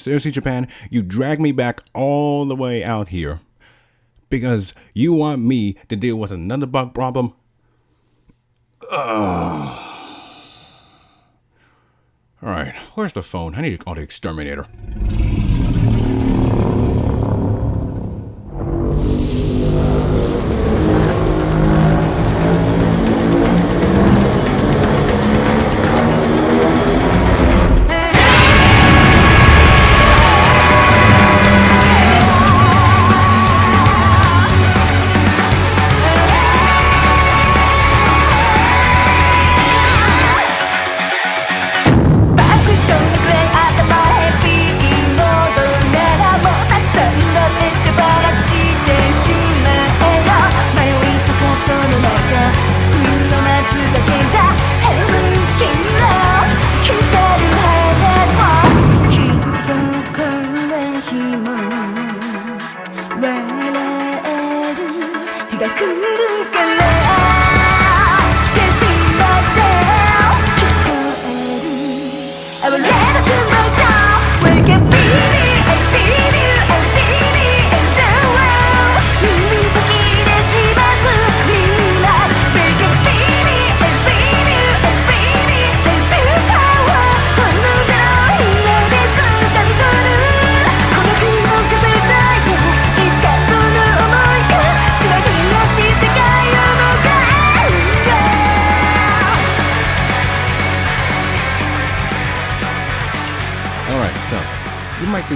Seriously, Japan, you drag me back all the way out here because you want me to deal with another bug problem? Alright, where's the phone? I need to call the Exterminator.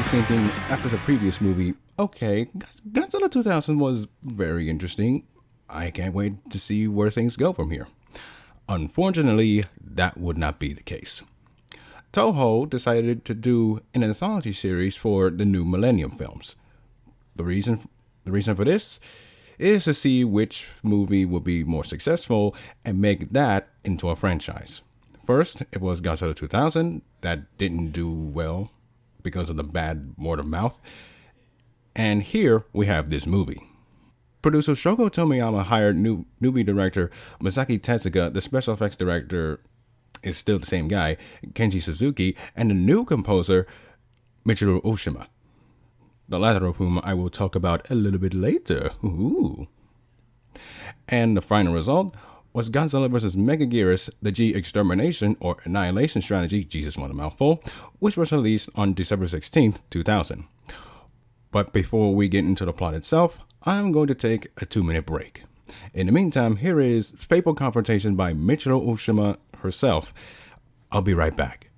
Thinking after the previous movie, okay, Godzilla 2000 was very interesting. I can't wait to see where things go from here. Unfortunately, that would not be the case. Toho decided to do an anthology series for the new Millennium films. The reason for this is to see which movie will be more successful and make that into a franchise. First, it was Godzilla 2000 that didn't do well because of the bad word of mouth. And here we have this movie. Producer Shogo Tomiyama hired newbie director Masaki Tezuka. The special effects director is still the same guy, Kenji Suzuki, and the new composer, Michiru Oshima. The latter of whom I will talk about a little bit later. Ooh. And the final result was Godzilla vs. Megaguirus, the G Extermination or Annihilation Strategy, Jesus, what a mouthful, which was released on December 16th, 2000. But before we get into the plot itself, I'm going to take a 2-minute break. In the meantime, here is Fateful Confrontation by Michiru Oshima herself. I'll be right back.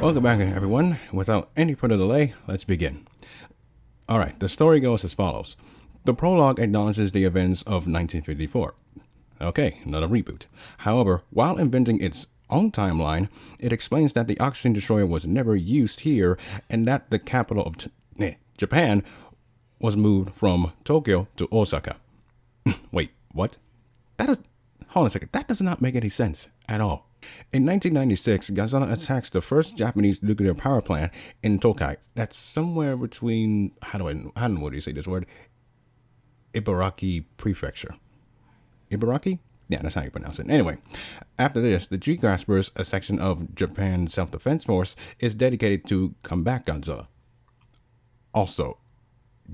Welcome back, everyone. Without any further delay, let's begin. Alright, the story goes as follows. The prologue acknowledges the events of 1954. Okay, another reboot. However, while inventing its own timeline, it explains that the Oxygen Destroyer was never used here and that the capital of Japan was moved from Tokyo to Osaka. Wait, what? Hold on a second. That does not make any sense at all. In 1996, Godzilla attacks the first Japanese nuclear power plant in Tokai. That's somewhere between, what do you say this word? Ibaraki Prefecture. Ibaraki? Yeah, that's how you pronounce it. Anyway, after this, the G-Graspers, a section of Japan's self-defense force, is dedicated to combat Godzilla. Also,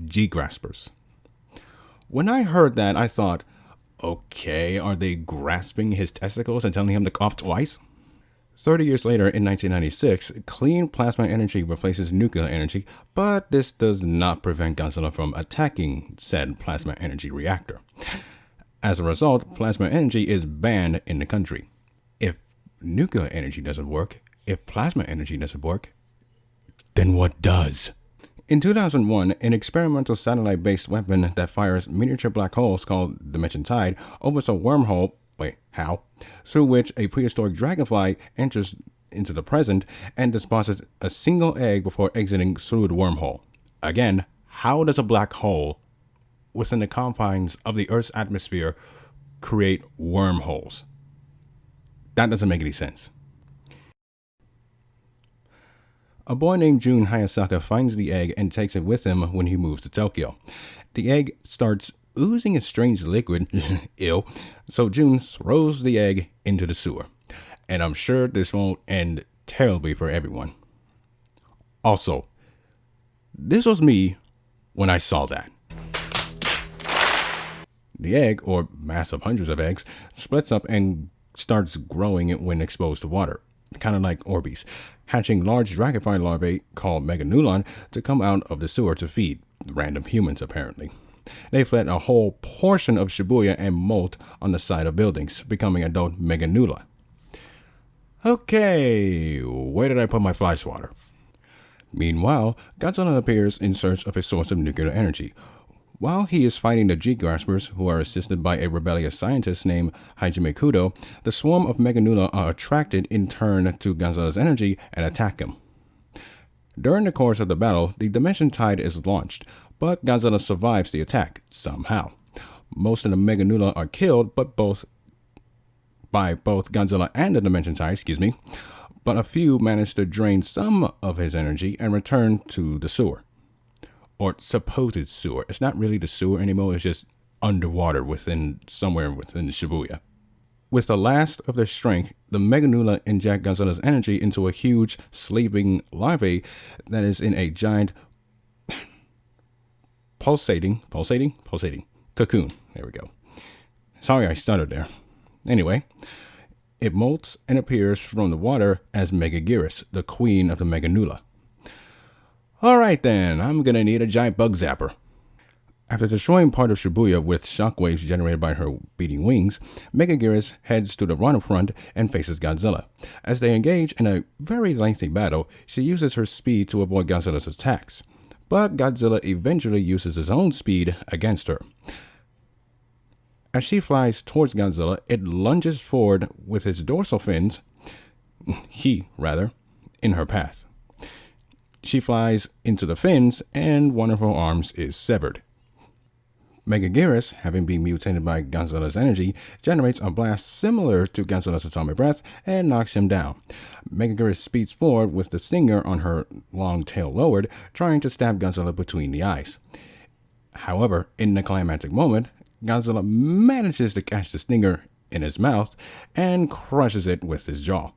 G-Graspers. When I heard that, I thought, okay, are they grasping his testicles and telling him to cough twice? 30 years later, in 1996, clean plasma energy replaces nuclear energy, but this does not prevent Godzilla from attacking said plasma energy reactor. As a result, plasma energy is banned in the country. If nuclear energy doesn't work, if plasma energy doesn't work, then what does? In 2001, an experimental satellite-based weapon that fires miniature black holes called Dimension Tide opens a wormhole, through which a prehistoric dragonfly enters into the present and deposits a single egg before exiting through the wormhole. Again, how does a black hole within the confines of the Earth's atmosphere create wormholes? That doesn't make any sense. A boy named Jun Hayasaka finds the egg and takes it with him when he moves to Tokyo. The egg starts oozing a strange liquid, ew, so Jun throws the egg into the sewer. And I'm sure this won't end terribly for everyone. Also, this was me when I saw that. The egg, or mass of hundreds of eggs, splits up and starts growing when exposed to water, kind of like Orbeez, hatching large dragonfly larvae called Meganulon to come out of the sewer to feed random humans, apparently. They fled a whole portion of Shibuya and molt on the side of buildings, becoming adult Meganula. Okay, where did I put my fly swatter? Meanwhile, Godzilla appears in search of a source of nuclear energy. While he is fighting the G-Graspers, who are assisted by a rebellious scientist named Hajime Kudo, the swarm of Meganula are attracted in turn to Godzilla's energy and attack him. During the course of the battle, the Dimension Tide is launched, but Godzilla survives the attack, somehow. Most of the Meganula are killed, by both Godzilla and the Dimension Tide, but a few manage to drain some of his energy and return to the sewer. Or supposed sewer. It's not really the sewer anymore, it's just underwater somewhere within Shibuya. With the last of their strength, the Meganula inject Godzilla's energy into a huge sleeping larvae that is in a giant pulsating cocoon. There we go. Sorry I stuttered there. Anyway, it molts and appears from the water as Megaguirus, the queen of the Meganula. Alright then, I'm gonna need a giant bug zapper. After destroying part of Shibuya with shockwaves generated by her beating wings, Megaguirus heads to the waterfront and faces Godzilla. As they engage in a very lengthy battle, she uses her speed to avoid Godzilla's attacks. But Godzilla eventually uses his own speed against her. As she flies towards Godzilla, it lunges forward with its dorsal fins, in her path. She flies into the fins, and one of her arms is severed. Megaguirus, having been mutated by Godzilla's energy, generates a blast similar to Godzilla's atomic breath and knocks him down. Megaguirus speeds forward with the stinger on her long tail lowered, trying to stab Godzilla between the eyes. However, in the climactic moment, Godzilla manages to catch the stinger in his mouth and crushes it with his jaw.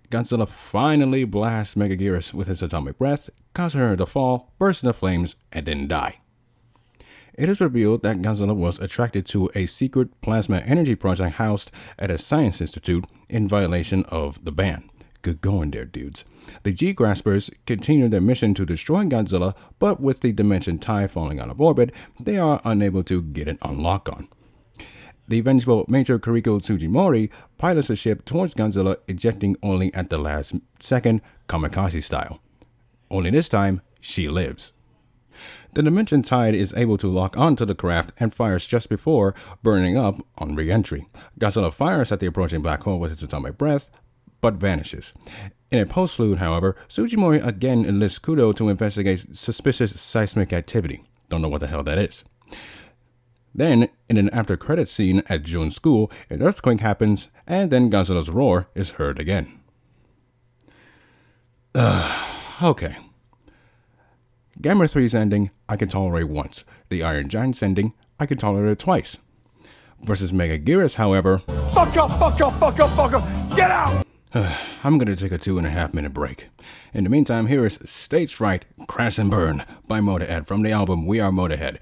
Godzilla finally blasts Megaguirus with his atomic breath, causing her to fall, burst into flames, and then die. It is revealed that Godzilla was attracted to a secret plasma energy project housed at a science institute in violation of the ban. Good going there, dudes. The G-Graspers continue their mission to destroy Godzilla, but with the Dimension Tide falling out of orbit, they are unable to get an unlock on. The vengeful Major Kuriko Tsujimori pilots the ship towards Godzilla, ejecting only at the last second, kamikaze style. Only this time, she lives. The Dimension Tide is able to lock onto the craft and fires just before burning up on re-entry. Godzilla fires at the approaching black hole with its atomic breath, but vanishes. In a postlude, however, Tsujimori again enlists Kudo to investigate suspicious seismic activity. Don't know what the hell that is. Then, in an after-credits scene at Jun's school, an earthquake happens, and then Godzilla's roar is heard again. Okay. Gamera 3's ending, I can tolerate once. The Iron Giant's ending, I can tolerate it twice. Versus Megaguirus, however... Fuck up, fuck up, fuck up, fuck up! Get out! I'm gonna take a 2.5 minute break. In the meantime, here is Stagefright, Crash and Burn by Motorhead from the album We Are Motorhead.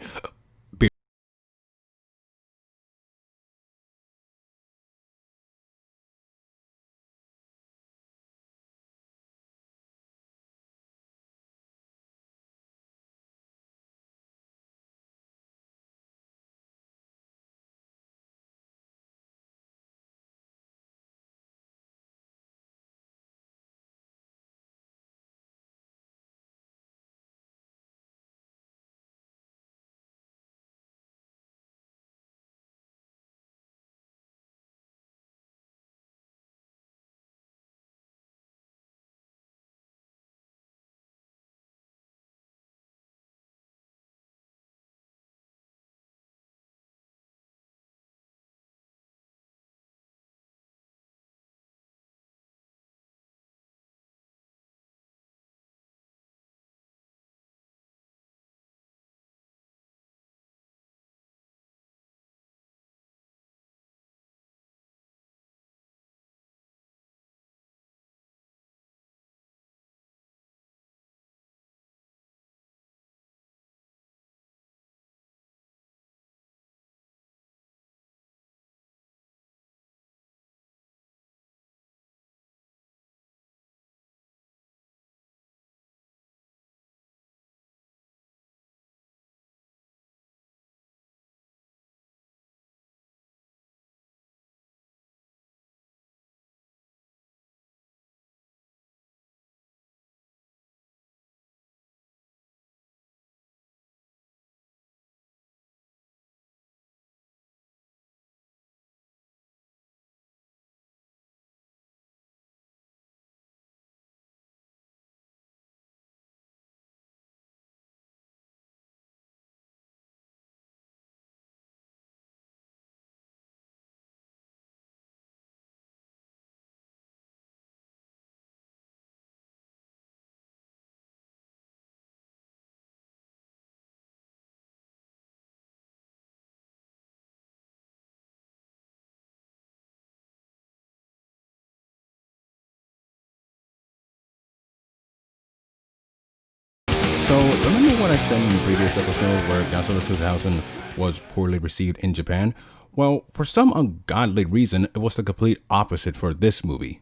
So, remember what I said in the previous episode where Godzilla 2000 was poorly received in Japan? Well, for some ungodly reason, it was the complete opposite for this movie.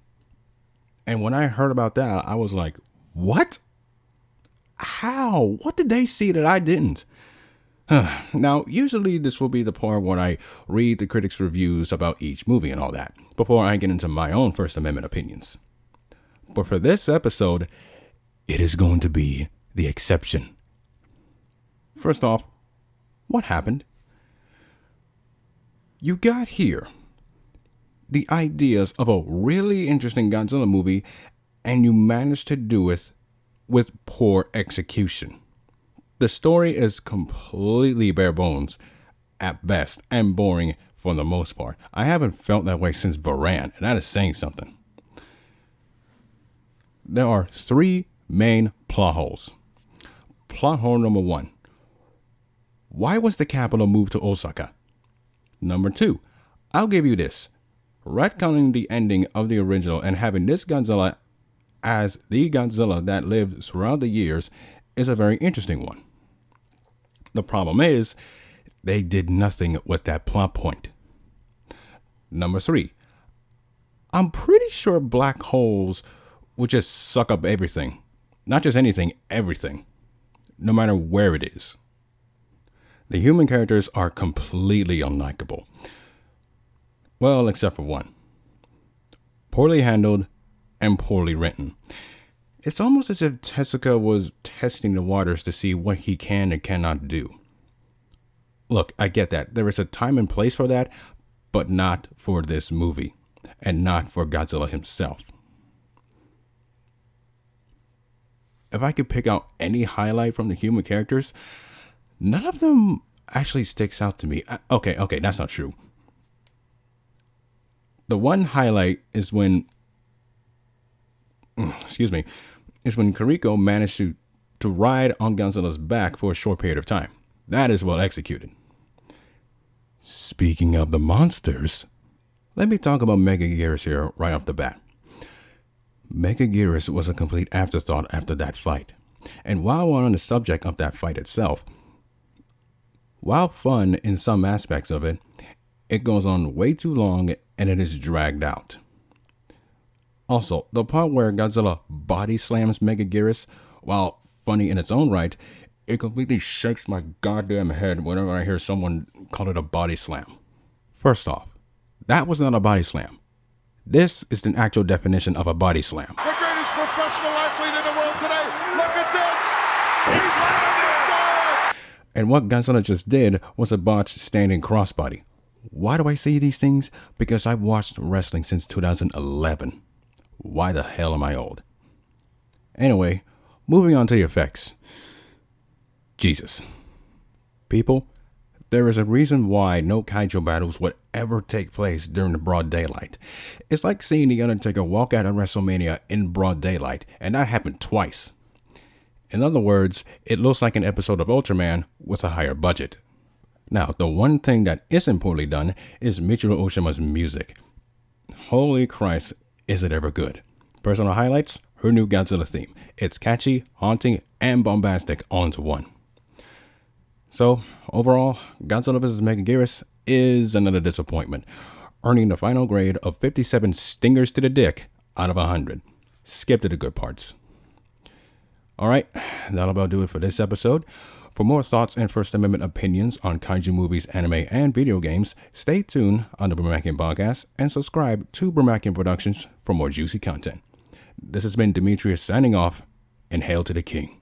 And when I heard about that, I was like, what? How? What did they see that I didn't? Now, usually this will be the part where I read the critics' reviews about each movie and all that, before I get into my own First Amendment opinions. But for this episode, it is going to be the exception. First off, what happened? You got here the ideas of a really interesting Godzilla movie, and you managed to do it with poor execution. The story is completely bare bones at best and boring for the most part. I haven't felt that way since Varan, and that is saying something. There are 3 main plot holes. Plot hole number 1. Why was the capital moved to Osaka? Number 2. I'll give you this. Retconning the ending of the original and having this Godzilla as the Godzilla that lived throughout the years is a very interesting one. The problem is, they did nothing with that plot point. Number 3. I'm pretty sure black holes would just suck up everything. Not just anything, everything. No matter where it is. The human characters are completely unlikable. Well, except for one. Poorly handled and poorly written. It's almost as if Tezuka was testing the waters to see what he can and cannot do. Look, I get that. There is a time and place for that, but not for this movie, and not for Godzilla himself. If I could pick out any highlight from the human characters, none of them actually sticks out to me. Okay, that's not true. The one highlight is when Kuriko managed to ride on Godzilla's back for a short period of time. That is well executed. Speaking of the monsters, let me talk about Megaguirus here right off the bat. Megaguirus was a complete afterthought after that fight. And while we're on the subject of that fight itself, while fun in some aspects of it, it goes on way too long and it is dragged out. Also, the part where Godzilla body slams Megaguirus, while funny in its own right, it completely shakes my goddamn head whenever I hear someone call it a body slam. First off, that was not a body slam. This is an actual definition of a body slam. The greatest professional athlete in the world today. Look at this. He slammed it. And what Godzilla just did was a botched standing crossbody. Why do I say these things? Because I've watched wrestling since 2011. Why the hell am I old? Anyway, moving on to the effects. Jesus. People, there is a reason why no kaiju battles would ever take place during the broad daylight. It's like seeing The Undertaker walk out of WrestleMania in broad daylight, and that happened twice. In other words, it looks like an episode of Ultraman with a higher budget. Now, the one thing that isn't poorly done is Michiru Oshima's music. Holy Christ, is it ever good. Personal highlights, her new Godzilla theme. It's catchy, haunting, and bombastic all into one. So, overall, Godzilla vs. Megaguirus is another disappointment, earning the final grade of 57 stingers to the dick out of 100. Skip to the good parts. Alright, that'll about do it for this episode. For more thoughts and First Amendment opinions on kaiju movies, anime, and video games, stay tuned on the Brumakian podcast and subscribe to Brumakian Productions for more juicy content. This has been Demetrius signing off, and hail to the king.